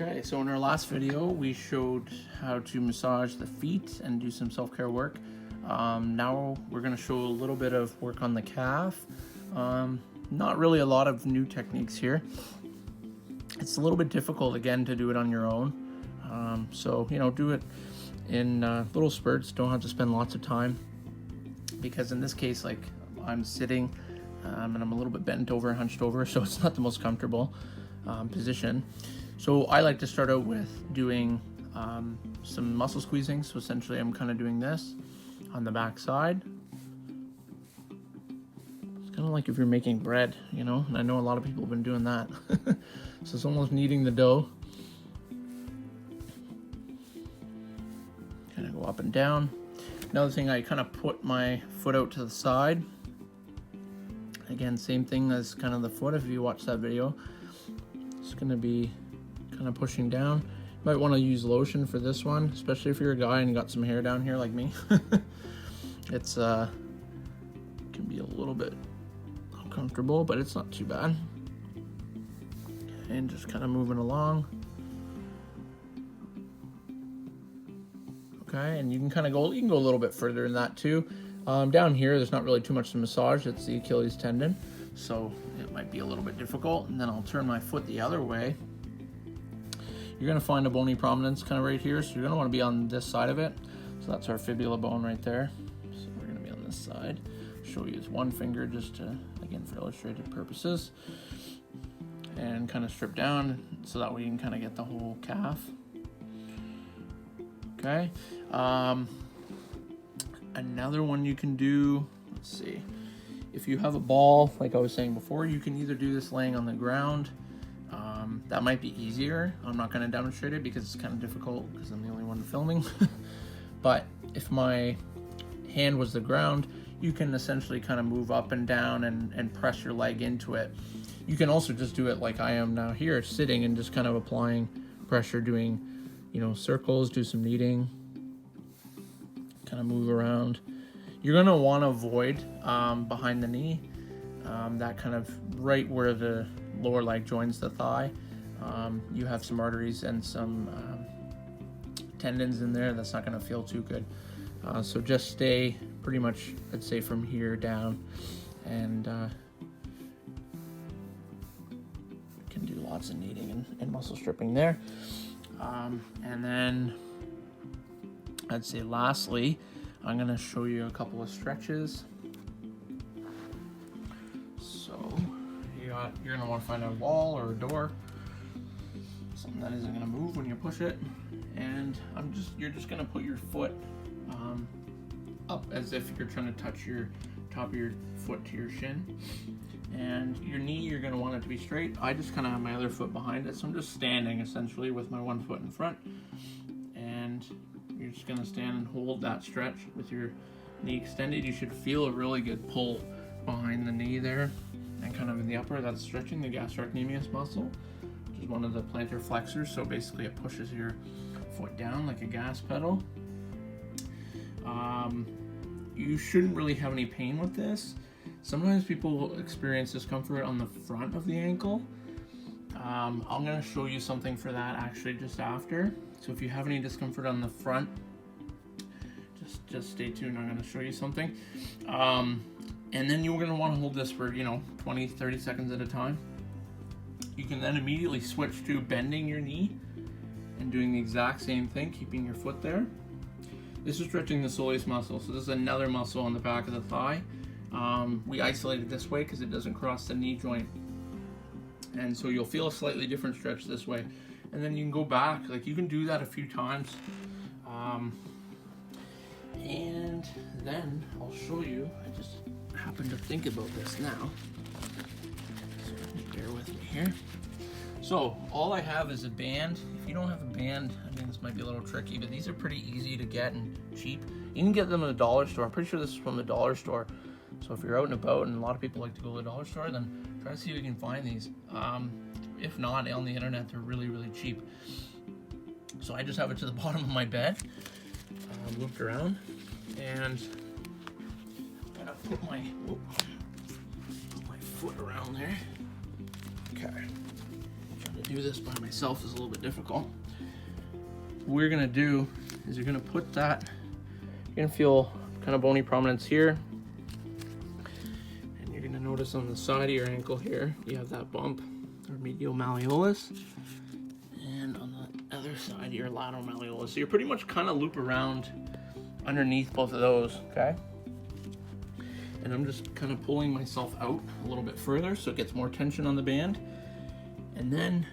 Okay, so in our last video, we showed how to massage the feet and do some self-care work. Now we're going to show a little bit of work on the calf. Not really a lot of new techniques here. It's a little bit difficult, again, to do it on your own. So, do it in little spurts. Don't have to spend lots of time. Because in this case, like, I'm sitting and I'm a little bit bent over, hunched over, so it's not the most comfortable position. So I like to start out with doing some muscle squeezing. So essentially I'm kind of doing this on the back side. It's kind of like if you're making bread, and I know a lot of people have been doing that. So it's almost kneading the dough. Kind of go up and down. Another thing, I kind of put my foot out to the side. Again, same thing as kind of the foot. If you watch that video, it's going to be kind of pushing down. You might want to use lotion for this one, especially if you're a guy and you got some hair down here like me. It's can be a little bit uncomfortable, but it's not too bad. And just kind of moving along. Okay, and you can kind of go, you can go a little bit further in that too. Down here, there's not really too much to massage. It's the Achilles tendon, so it might be a little bit difficult. And then I'll turn my foot the other way. You're gonna find a bony prominence kind of right here, so you're gonna want to be on this side of it. So that's our fibula bone right there. So we're gonna be on this side. Show you with one finger just to, again, for illustrative purposes. And kind of strip down so that way you can kind of get the whole calf. Okay. Another one you can do, let's see, if you have a ball, like I was saying before, you can either do this laying on the ground. That might be easier. I'm not going to demonstrate it because it's kind of difficult because I'm the only one filming. But if my hand was the ground, you can essentially kind of move up and down and press your leg into it. You can also just do it like I am now here, sitting and just kind of applying pressure, doing, circles, do some kneading, kind of move around. You're going to want to avoid behind the knee, that kind of right where the lower leg joins the thigh. You have some arteries and some tendons in there. That's not going to feel too good. So just stay pretty much, I'd say, from here down, and can do lots of kneading and muscle stripping there. And then I'd say lastly, I'm going to show you a couple of stretches. So you're going to want to find a wall or a door, something that isn't going to move when you push it. And you're just going to put your foot up as if you're trying to touch your top of your foot to your shin. And your knee, you're going to want it to be straight. I just kind of have my other foot behind it, so I'm just standing essentially with my one foot in front. And you're just going to stand and hold that stretch with your knee extended. You should feel a really good pull behind the knee there and kind of in the upper. That's stretching the gastrocnemius muscle, which is one of the plantar flexors. So basically it pushes your foot down like a gas pedal. You shouldn't really have any pain with this. Sometimes people experience discomfort on the front of the ankle. I'm going to show you something for that actually just after. So if you have any discomfort on the front, just stay tuned. I'm going to show you something. And then you're going to want to hold this for 20, 30 seconds at a time. You can then immediately switch to bending your knee and doing the exact same thing, keeping your foot there. This is stretching the soleus muscle. So this is another muscle on the back of the thigh. We isolate it this way because it doesn't cross the knee joint. And so you'll feel a slightly different stretch this way. And then you can go back, like you can do that a few times. And then I'll show you, I just happen to think about this now. So bear with me here. So all I have is a band. If you don't have a band, I mean, this might be a little tricky, but these are pretty easy to get and cheap. You can get them at a dollar store. I'm pretty sure this is from the dollar store. So if you're out and about, and a lot of people like to go to the dollar store, then try to see if you can find these. If not, on the internet, they're really, really cheap. So I just have it to the bottom of my bed, looped around, and I'm gonna put my foot around there. Okay. to do this by myself is a little bit difficult. What we're gonna do is you're gonna put that, you're gonna feel kind of bony prominence here. And you're gonna notice on the side of your ankle here, you have that bump, or medial malleolus. And on the other side, your lateral malleolus. So you're pretty much kind of loop around underneath both of those, okay? And I'm just kind of pulling myself out a little bit further so it gets more tension on the band. And then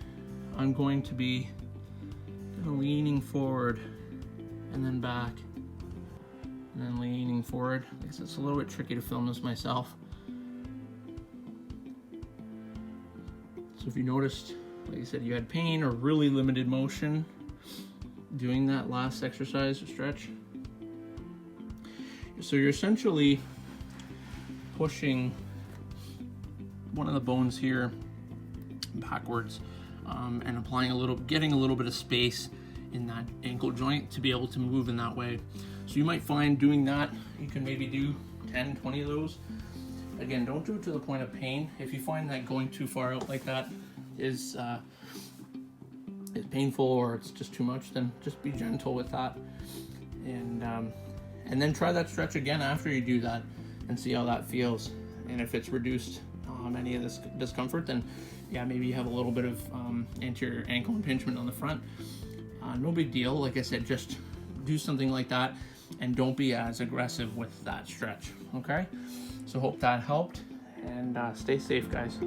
I'm going to be kind of leaning forward and then back and then leaning forward. Because it's a little bit tricky to film this myself. So if you noticed, like I said, you had pain or really limited motion doing that last exercise or stretch. So you're essentially pushing one of the bones here backwards and applying getting a little bit of space in that ankle joint to be able to move in that way. So you might find doing that, you can maybe do 10, 20 of those. Again, don't do it to the point of pain. If you find that going too far out like that is painful or it's just too much, then just be gentle with that. And then try that stretch again after you do that and see how that feels. And if it's reduced any of this discomfort, then yeah, maybe you have a little bit of anterior ankle impingement on the front. No big deal. Like I said, just do something like that and don't be as aggressive with that stretch, okay? So hope that helped, and stay safe, guys.